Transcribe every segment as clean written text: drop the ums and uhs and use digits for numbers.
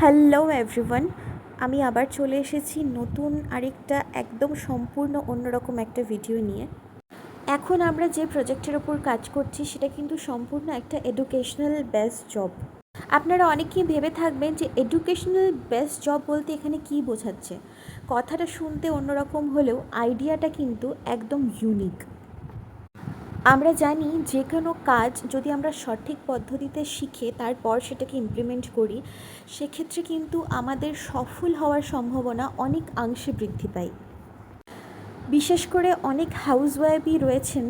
Hello everyone, আমি আবার চলে এসেছি নতুন আরেকটা একদম সম্পূর্ণ অন্যরকম একটা ভিডিও নিয়ে। এখন আমরা যে প্রজেক্টের ওপর কাজ করছি সেটা কিন্তু সম্পূর্ণ একটা এডুকেশনাল বেসড জব। আপনারা অনেকেই ভেবে থাকবেন যে এডুকেশনাল বেসড জব বলতে এখানে কী বোঝাচ্ছে। কথাটা শুনতে অন্যরকম হলেও আইডিয়াটা কিন্তু একদম ইউনিক। আমরা জানি যে কোনো কাজ যদি আমরা সঠিক পদ্ধতিতে শিখে তারপর সেটাকে ইমপ্লিমেন্ট করি, সেক্ষেত্রে কিন্তু আমাদের সফল হওয়ার সম্ভাবনা অনেকাংশে বৃদ্ধি পায়। বিশেষ করে অনেক হাউসওয়াইফই রয়েছেন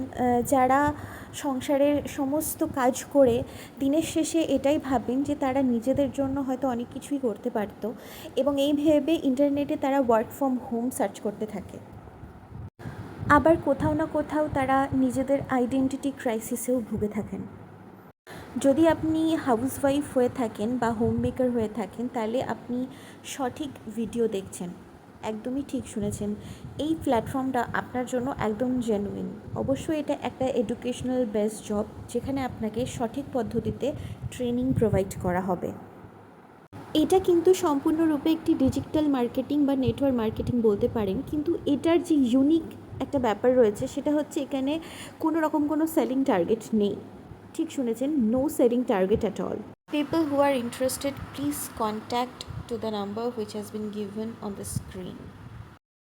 যারা সংসারের সমস্ত কাজ করে দিনের শেষে এটাই ভাবেন যে তারা নিজেদের জন্য হয়তো অনেক কিছুই করতে পারতো, এবং এই ভেবে ইন্টারনেটে তারা ওয়ার্ক ফ্রম হোম সার্চ করতে থাকে। আবার কোথাও না কোথাও তারা নিজেদের আইডেন্টিটি ক্রাইসিসেও ভুগে থাকেন। যদি আপনি হাউসওয়াইফ হয়ে থাকেন বা হোম মেকার হয়ে থাকেন, তাহলে আপনি সঠিক ভিডিও দেখছেন, একদমই ঠিক শুনেছেন। এই প্ল্যাটফর্মটা আপনার জন্য একদম জেনুইন। অবশ্যই এটা একটা এডুকেশনাল বেসড জব, যেখানে আপনাকে সঠিক পদ্ধতিতে ট্রেনিং প্রোভাইড করা হবে। এটা কিন্তু সম্পূর্ণরূপে একটি ডিজিটাল মার্কেটিং বা নেটওয়ার্ক মার্কেটিং বলতে পারেন, কিন্তু এটার যে ইউনিক একটা ব্যাপার রয়েছে সেটা হচ্ছে এখানে কোনো রকম কোনো সেলিং টার্গেট নেই। ঠিক শুনেছেন, no selling target at all. People who are interested, please contact to the number which has been given on the screen.